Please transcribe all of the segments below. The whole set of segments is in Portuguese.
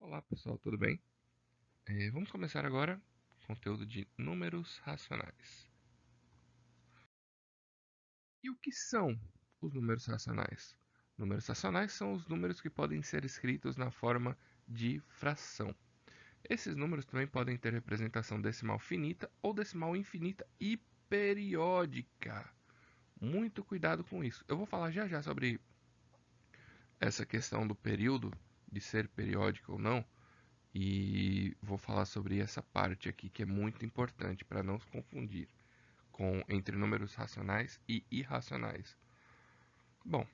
Olá pessoal, tudo bem? Vamos começar agora o conteúdo de números racionais. E o que são os números racionais? Números racionais são os números que podem ser escritos na forma de fração. Esses números também podem ter representação decimal finita ou decimal infinita e periódica. Muito cuidado com isso. Eu vou falar já já sobre essa questão do período, de ser periódico ou não. E vou falar sobre essa parte aqui que é muito importante para não se confundir entre números racionais e irracionais. Bom,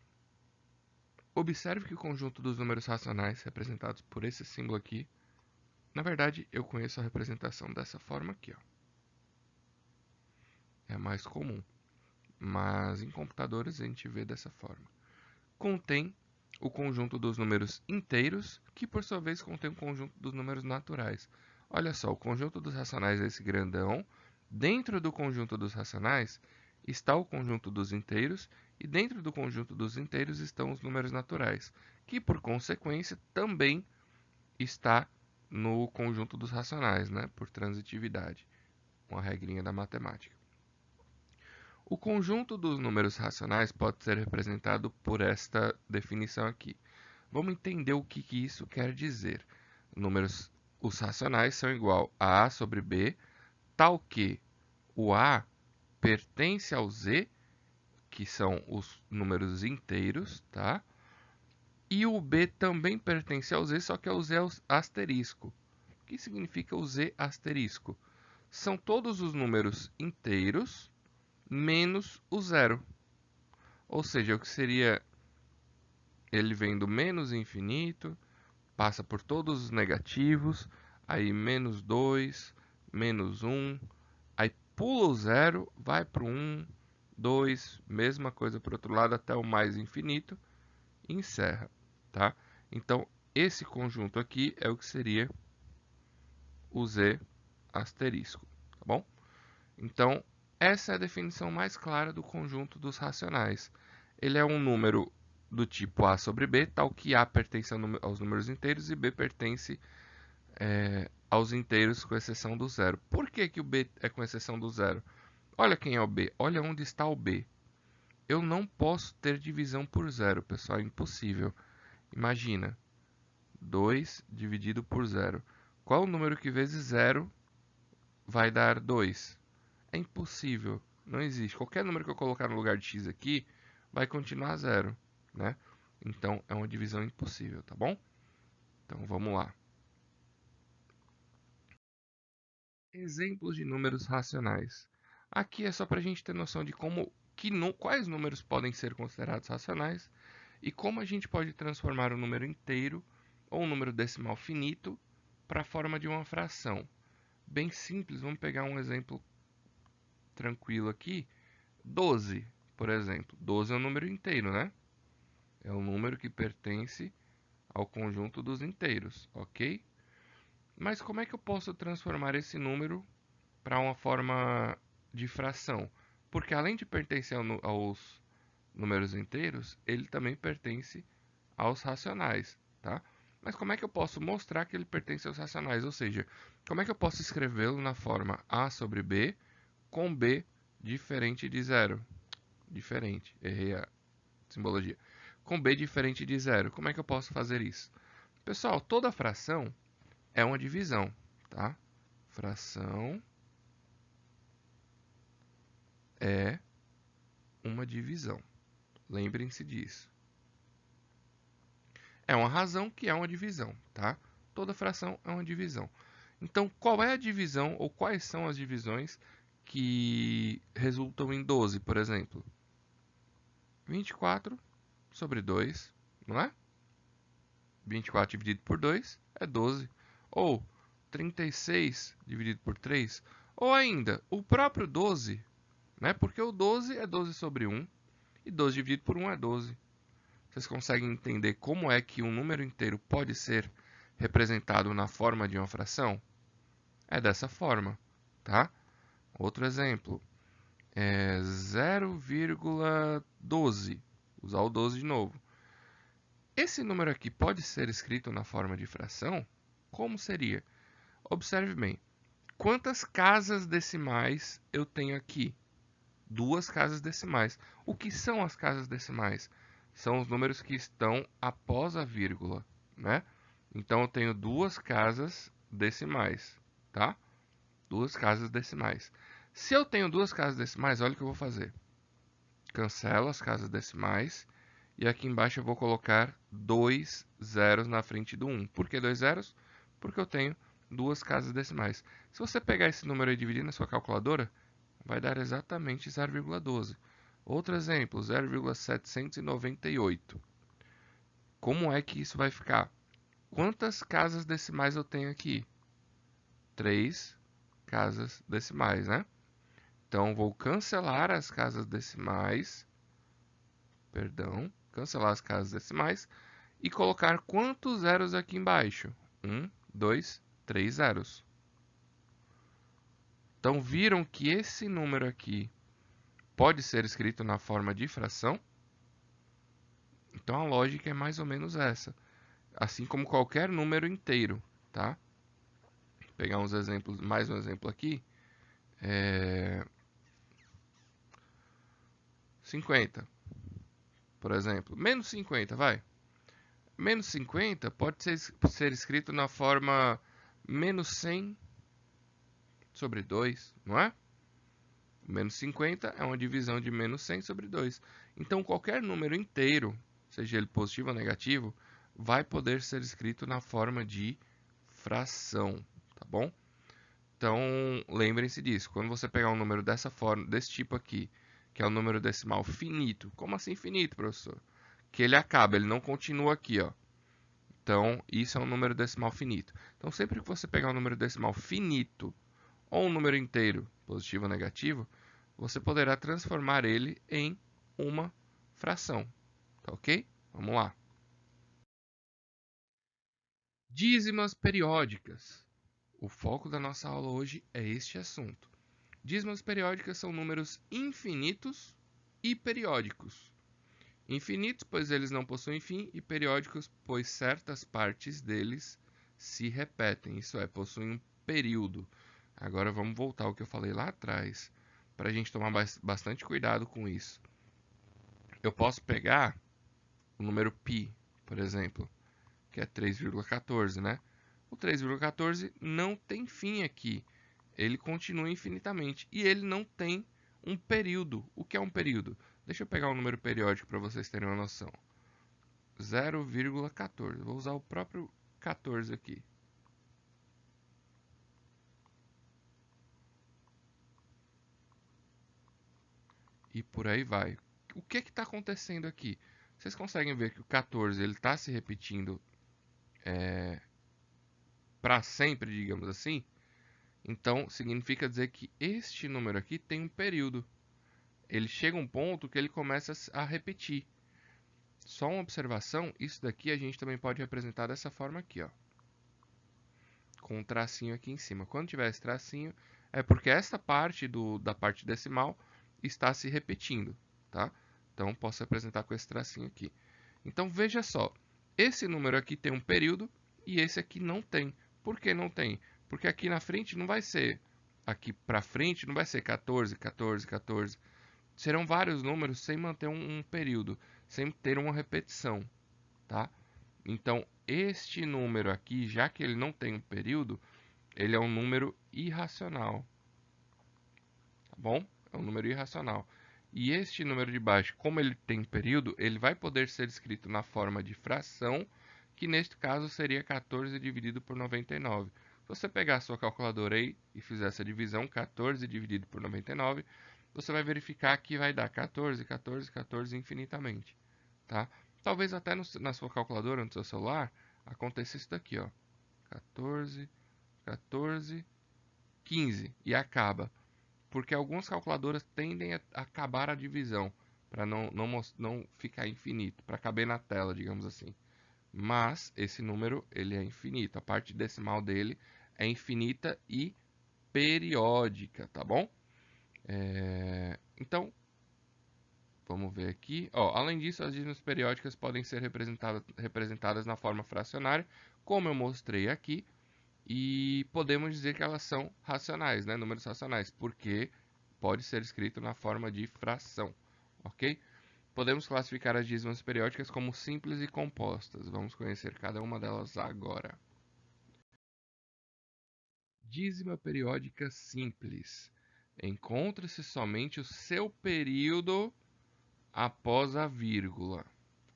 observe que o conjunto dos números racionais, representados por esse símbolo aqui, na verdade eu conheço a representação dessa forma aqui, ó. É a mais comum, mas em computadores a gente vê dessa forma. Contém o conjunto dos números inteiros, que por sua vez contém o conjunto dos números naturais. Olha só, o conjunto dos racionais é esse grandão. Dentro do conjunto dos racionais está o conjunto dos inteiros, e dentro do conjunto dos inteiros estão os números naturais, que por consequência também está no conjunto dos racionais, né? Por transitividade, uma regrinha da matemática. O conjunto dos números racionais pode ser representado por esta definição aqui. Vamos entender o que isso quer dizer. Os racionais são igual a sobre B, tal que o A pertence ao Z, que são os números inteiros, tá? E o B também pertence ao Z, só que é o Z asterisco. O que significa o Z asterisco? São todos os números inteiros menos o zero. Ou seja, o que seria, ele vem do menos infinito, passa por todos os negativos, aí menos 2, menos 1, aí pula o zero, vai para o 1, 2, mesma coisa para o outro lado até o mais infinito e encerra, tá? Então, esse conjunto aqui é o que seria o Z asterisco, tá bom? Então, essa é a definição mais clara do conjunto dos racionais. Ele é um número do tipo A sobre B, tal que A pertence aos números inteiros e B pertence aos inteiros com exceção do zero. Por que, que o B é com exceção do zero? Olha quem é o B, olha onde está o B. Eu não posso ter divisão por zero, pessoal, é impossível. Imagina, 2 dividido por zero. Qual o número que vezes zero vai dar 2? É impossível, não existe. Qualquer número que eu colocar no lugar de x aqui vai continuar zero, né? Então é uma divisão impossível, tá bom? Então vamos lá. Exemplos de números racionais. Aqui é só para a gente ter noção de quais números podem ser considerados racionais e como a gente pode transformar um número inteiro ou um número decimal finito para a forma de uma fração. Bem simples, vamos pegar um exemplo tranquilo aqui. 12, por exemplo. 12 é um número inteiro, né? É um número que pertence ao conjunto dos inteiros, ok? Mas como é que eu posso transformar esse número para uma forma de fração? Porque além de pertencer aos números inteiros, ele também pertence aos racionais, tá? Mas como é que eu posso mostrar que ele pertence aos racionais? Ou seja, como é que eu posso escrevê-lo na forma A sobre B com B diferente de zero? Diferente, errei a simbologia. Com B diferente de zero, como é que eu posso fazer isso? Pessoal, toda fração é uma divisão, tá? Fração é uma divisão. Lembrem-se disso. É uma razão que é uma divisão, tá? Toda fração é uma divisão. Então, qual é a divisão ou quais são as divisões que resultam em 12, por exemplo? 24 sobre 2, não é? 24 dividido por 2 é 12. Ou 36 dividido por 3. Ou ainda, o próprio 12, né? Porque o 12 é 12 sobre 1 e 12 dividido por 1 é 12. Vocês conseguem entender como é que um número inteiro pode ser representado na forma de uma fração? É dessa forma, tá? Outro exemplo é 0,12. Usar o 12 de novo. Esse número aqui pode ser escrito na forma de fração? Como seria? Observe bem. Quantas casas decimais eu tenho aqui? 2 casas decimais. O que são as casas decimais? São os números que estão após a vírgula, né? Então eu tenho 2 casas decimais, tá? 2 casas decimais. Se eu tenho 2 casas decimais, olha o que eu vou fazer. Cancelo as casas decimais e aqui embaixo eu vou colocar 2 zeros na frente do 1. Por que 2 zeros? Porque eu tenho 2 casas decimais. Se você pegar esse número e dividir na sua calculadora, vai dar exatamente 0,12. Outro exemplo, 0,798. Como é que isso vai ficar? Quantas casas decimais eu tenho aqui? 3 casas decimais, né? Então, vou cancelar as casas decimais, cancelar as casas decimais e colocar quantos zeros aqui embaixo? 1, 2, 3 zeros. Então, viram que esse número aqui pode ser escrito na forma de fração? Então, a lógica é mais ou menos essa. Assim como qualquer número inteiro, tá? Vou pegar uns exemplos, mais um exemplo aqui. 50, por exemplo. Menos 50, vai. Menos 50 pode ser escrito na forma menos 100 sobre 2, não é? Menos 50 é uma divisão de menos 100 sobre 2. Então, qualquer número inteiro, seja ele positivo ou negativo, vai poder ser escrito na forma de fração, tá bom? Então, lembrem-se disso. Quando você pegar um número dessa forma, desse tipo aqui, que é um número decimal finito. Como assim finito, professor? Que ele acaba, ele não continua aqui, ó. Então, isso é um número decimal finito. Então, sempre que você pegar um número decimal finito ou um número inteiro, positivo ou negativo, você poderá transformar ele em uma fração. Tá ok? Vamos lá. Dízimas periódicas. O foco da nossa aula hoje é este assunto. Dízimas periódicas são números infinitos e periódicos. Infinitos, pois eles não possuem fim, e periódicos, pois certas partes deles se repetem, isso é, possuem um período. Agora vamos voltar ao que eu falei lá atrás, para a gente tomar bastante cuidado com isso. Eu posso pegar o número π, por exemplo, que é 3,14, né? O 3,14 não tem fim aqui, ele continua infinitamente e ele não tem um período. O que é um período? Deixa eu pegar um número periódico para vocês terem uma noção. 0,14. Vou usar o próprio 14 aqui. E por aí vai. O que está acontecendo aqui? Vocês conseguem ver que o 14 ele está se repetindo para sempre, digamos assim? Então, significa dizer que este número aqui tem um período. Ele chega a um ponto que ele começa a repetir. Só uma observação, isso daqui a gente também pode representar dessa forma aqui, ó. Com um tracinho aqui em cima. Quando tiver esse tracinho, é porque essa parte da parte decimal está se repetindo, tá? Então, posso representar com esse tracinho aqui. Então, veja só. Esse número aqui tem um período e esse aqui não tem. Por que não tem? Porque aqui na frente não vai ser, aqui para frente não vai ser 14, 14, 14. Serão vários números sem manter um período, sem ter uma repetição, tá? Então, este número aqui, já que ele não tem um período, ele é um número irracional, tá bom? É um número irracional. E este número de baixo, como ele tem período, ele vai poder ser escrito na forma de fração, que neste caso seria 14 dividido por 99. Se você pegar a sua calculadora aí e fizer essa divisão, 14 dividido por 99, você vai verificar que vai dar 14, 14, 14 infinitamente, tá? Talvez até na sua calculadora, no seu celular, aconteça isso daqui, ó. 14, 14, 15 e acaba. Porque algumas calculadoras tendem a acabar a divisão, para não ficar infinito, para caber na tela, digamos assim. Mas esse número ele é infinito, a parte decimal dele é infinita e periódica, tá bom? Então, vamos ver aqui. Ó, além disso, as dízimas periódicas podem ser representadas na forma fracionária, como eu mostrei aqui. E podemos dizer que elas são racionais, né? Números racionais, porque pode ser escrito na forma de fração, ok? Podemos classificar as dízimas periódicas como simples e compostas. Vamos conhecer cada uma delas agora. Dízima periódica simples. Encontra-se somente o seu período após a vírgula.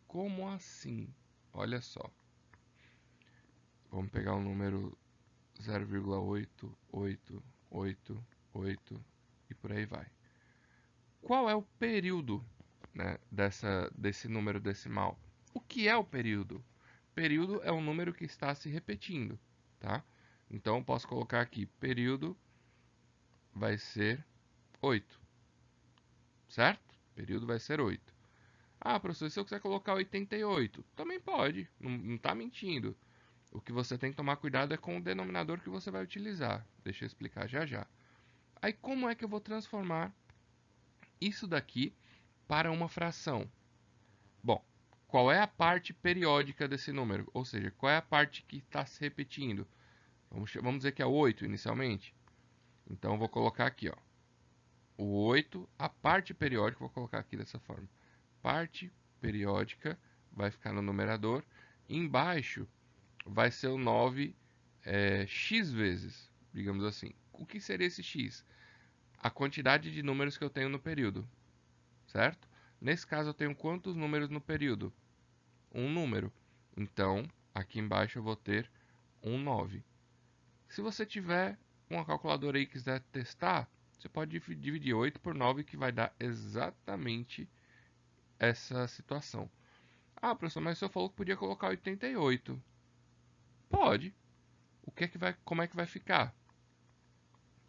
Como assim? Olha só. Vamos pegar o número 0,8888 e por aí vai. Qual é o período, né, desse número decimal? O que é o período? Período é um número que está se repetindo, tá? Então eu posso colocar aqui, período vai ser 8, certo? Período vai ser 8. Ah, professor, se eu quiser colocar 88, também pode, não está mentindo. O que você tem que tomar cuidado é com o denominador que você vai utilizar. Deixa eu explicar já já. Aí como é que eu vou transformar isso daqui para uma fração? Bom, qual é a parte periódica desse número? Ou seja, qual é a parte que está se repetindo? Vamos dizer que é 8 inicialmente. Então eu vou colocar aqui, ó, o 8, a parte periódica, vou colocar aqui dessa forma. Parte periódica vai ficar no numerador. Embaixo vai ser o 9 x vezes, digamos assim. O que seria esse x? A quantidade de números que eu tenho no período, certo? Nesse caso eu tenho quantos números no período? Um número. Então, aqui embaixo eu vou ter um 9. Se você tiver uma calculadora aí e quiser testar, você pode dividir 8 por 9, que vai dar exatamente essa situação. Ah, professor, mas o senhor falou que podia colocar 88. Pode. Como é que vai ficar?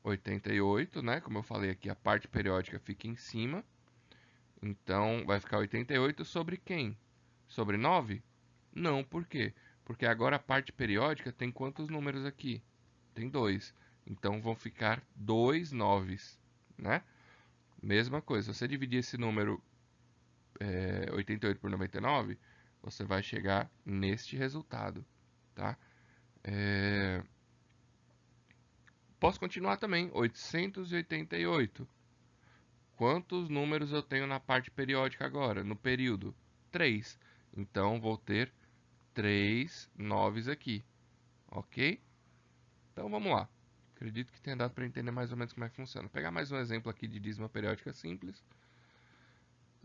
88, né? Como eu falei aqui, a parte periódica fica em cima. Então, vai ficar 88 sobre quem? Sobre 9? Não, por quê? Porque agora a parte periódica tem quantos números aqui? Tem 2. Então, vão ficar 2 noves, né? Mesma coisa, se você dividir esse número 88 por 99, você vai chegar neste resultado, tá? Posso continuar também, 888. Quantos números eu tenho na parte periódica agora, no período? 3. Então, vou ter 3 noves aqui, ok? Então, vamos lá. Acredito que tenha dado para entender mais ou menos como é que funciona. Vou pegar mais um exemplo aqui de dízima periódica simples.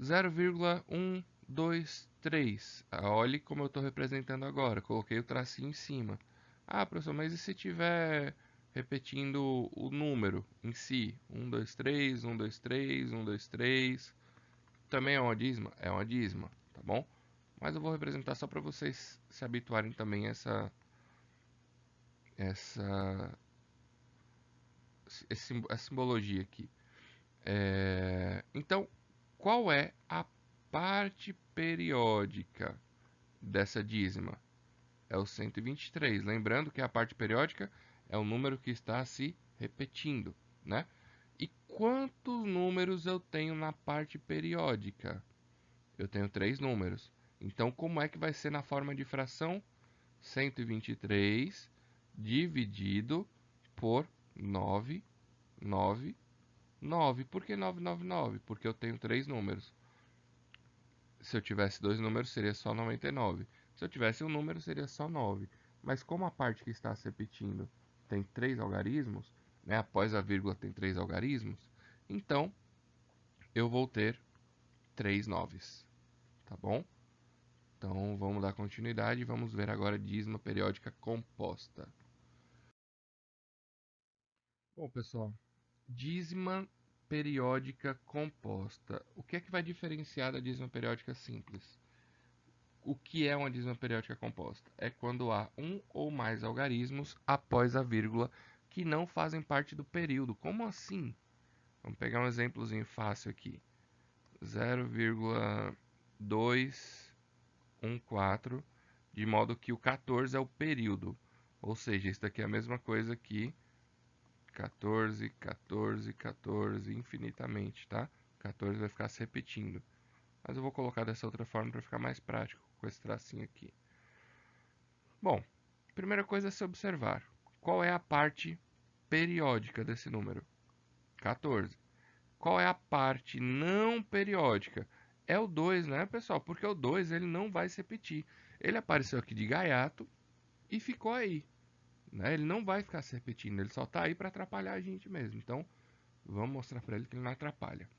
0,123. Olhe como eu estou representando agora. Coloquei o tracinho em cima. Ah, professor, mas e se tiver repetindo o número em si? 1, 2, 3, 1, 2, 3, 1, 2, 3. Também é uma dízima? É uma dízima, tá bom? Mas eu vou representar só para vocês se habituarem também a essa simbologia aqui. Então, qual é a parte periódica dessa dízima? É o 123. Lembrando que a parte periódica é o número que está se repetindo, né? E quantos números eu tenho na parte periódica? Eu tenho 3 números. Então, como é que vai ser na forma de fração? 123 dividido por 9, 9, 9. Por que 999? Porque eu tenho 3 números. Se eu tivesse 2 números, seria só 99. Se eu tivesse um número, seria só 9. Mas como a parte que está se repetindo tem 3 algarismos, né, após a vírgula tem 3 algarismos, então eu vou ter 3 noves. Tá bom? Então vamos dar continuidade e vamos ver agora a dízima periódica composta. Bom, pessoal, dízima periódica composta. O que é que vai diferenciar da dízima periódica simples? O que é uma dízima periódica composta? É quando há um ou mais algarismos após a vírgula que não fazem parte do período. Como assim? Vamos pegar um exemplozinho fácil aqui. 0,214, de modo que o 14 é o período. Ou seja, isso daqui é a mesma coisa que 14, 14, 14, infinitamente, tá? 14 vai ficar se repetindo. Mas eu vou colocar dessa outra forma para ficar mais prático, com esse tracinho aqui. Bom, primeira coisa é se observar. qual é a parte periódica desse número? 14. Qual é a parte não periódica? É o 2, né, pessoal? Porque o 2 ele não vai se repetir. Ele apareceu aqui de gaiato e ficou aí. Né? Ele não vai ficar se repetindo, ele só está aí para atrapalhar a gente mesmo. Então, vamos mostrar para ele que ele não atrapalha.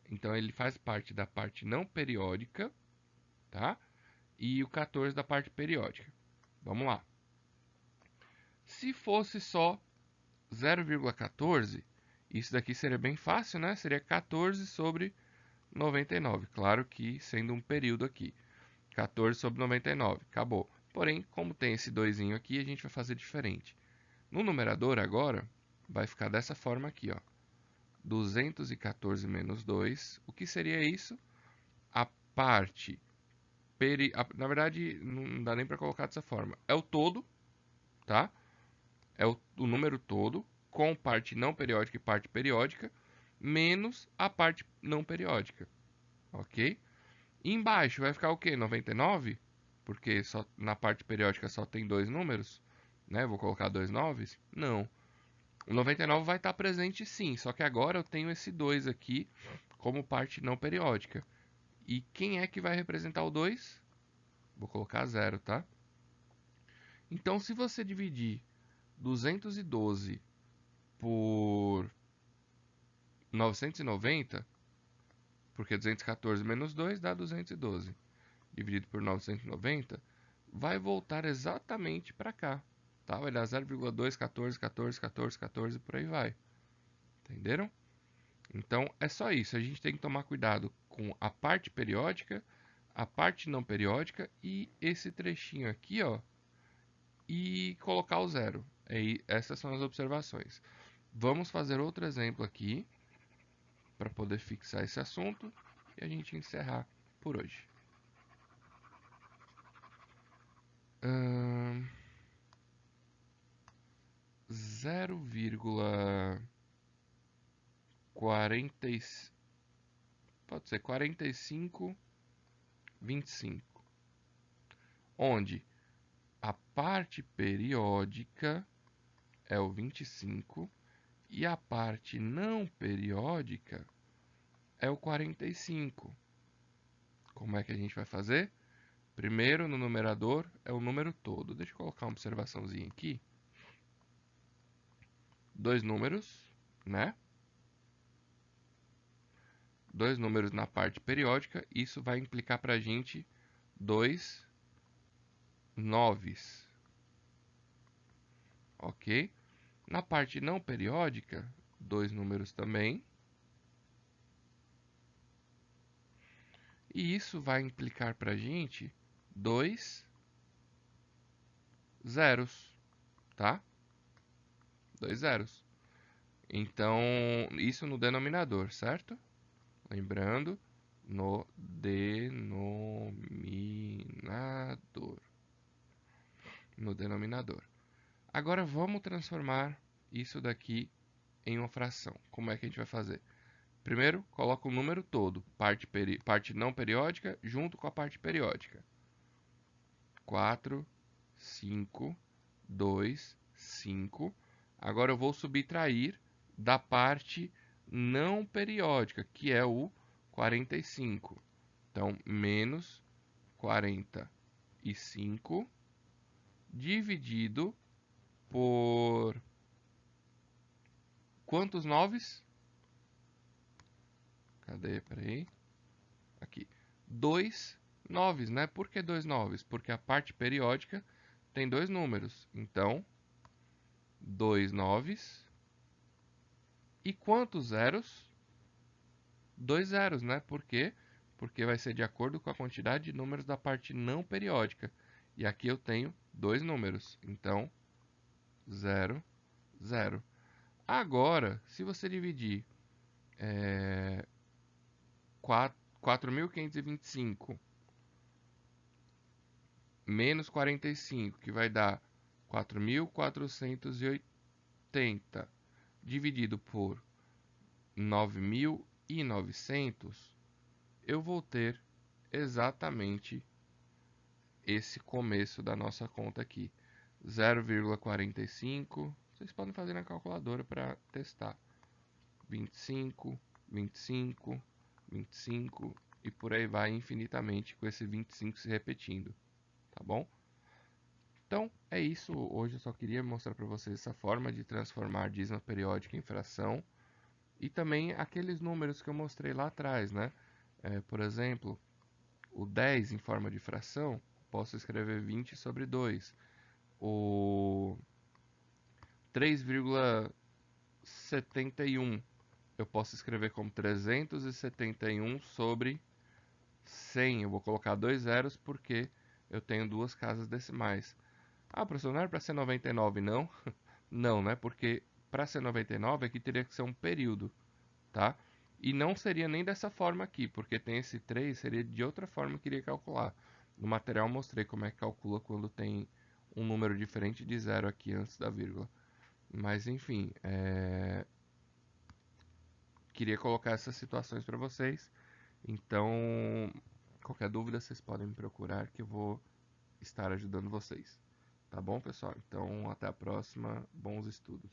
Então, ele faz parte da parte não periódica, tá? E o 14 da parte periódica. Vamos lá. Se fosse só 0,14, isso daqui seria bem fácil, né? Seria 14 sobre 99. Claro que sendo um período aqui. 14 sobre 99. Acabou. Porém, como tem esse 2 aqui, a gente vai fazer diferente. No numerador agora, vai ficar dessa forma aqui, ó. 214 menos 2. O que seria isso? A parte... Na verdade, não dá nem para colocar dessa forma. É o todo, tá? É o número todo, com parte não periódica e parte periódica, menos a parte não periódica. Ok? E embaixo vai ficar o quê? 99? Porque só, na parte periódica só tem dois números. Né? Vou colocar dois noves? Não. O 99 vai estar presente sim, só que agora eu tenho esse 2 aqui como parte não periódica. E quem é que vai representar o 2? Vou colocar 0, tá? Então, se você dividir 212 por 990, porque 214 menos 2 dá 212, dividido por 990, vai voltar exatamente para cá. Tá? Vai dar 0,2, 14, 14, 14, 14 por aí vai. Entenderam? Então, é só isso. A gente tem que tomar cuidado com a parte periódica, a parte não periódica e esse trechinho aqui, ó, e colocar o zero. Essas são as observações. Vamos fazer outro exemplo aqui para poder fixar esse assunto e a gente encerrar por hoje. 0,40 pode ser 45, 25, onde a parte periódica é o 25 e a parte não periódica é o 45. Como é que a gente vai fazer? Primeiro, no numerador, é o número todo. Deixa eu colocar uma observaçãozinha aqui. Dois números, né? Dois números na parte periódica. Isso vai implicar para a gente dois noves. Ok? Na parte não periódica, dois números também. E isso vai implicar para a gente dois zeros, tá? Dois zeros. Então, isso no denominador, certo? Lembrando, no denominador. No denominador. Agora vamos transformar isso daqui em uma fração. Como é que a gente vai fazer? Primeiro, coloca o número todo, parte não periódica, junto com a parte periódica. 4, 5, 2, 5. Agora eu vou subtrair da parte não periódica, que é o 45. Então, menos 45 dividido por quantos noves? Cadê? Peraí. Aqui. 2 noves, né? Por que 2 noves? Porque a parte periódica tem dois números. Então, 2 noves. E quantos zeros? 2 zeros, né? Por quê? Porque vai ser de acordo com a quantidade de números da parte não periódica. E aqui eu tenho dois números. Então, 0, 0. Agora, se você dividir 4.525 menos 45, que vai dar 4.480, dividido por 9.900, eu vou ter exatamente esse começo da nossa conta aqui. 0,45. Vocês podem fazer na calculadora para testar. 25, 25, 25 e por aí vai infinitamente com esse 25 se repetindo, tá bom? Então é isso, hoje eu só queria mostrar para vocês essa forma de transformar dízima periódica em fração e também aqueles números que eu mostrei lá atrás, né? Por exemplo, o 10 em forma de fração, posso escrever 20 sobre 2. O 3,71 eu posso escrever como 371 sobre 100. Eu vou colocar dois zeros porque eu tenho duas casas decimais. Ah, professor, não era para ser 99, não? Não, né? Porque para ser 99 aqui teria que ser um período, tá? E não seria nem dessa forma aqui, porque tem esse 3, seria de outra forma que iria calcular. No material eu mostrei como é que calcula quando tem um número diferente de zero aqui antes da vírgula. Mas enfim, queria colocar essas situações para vocês. Então, qualquer dúvida vocês podem me procurar que eu vou estar ajudando vocês. Tá bom, pessoal? Então, até a próxima. Bons estudos.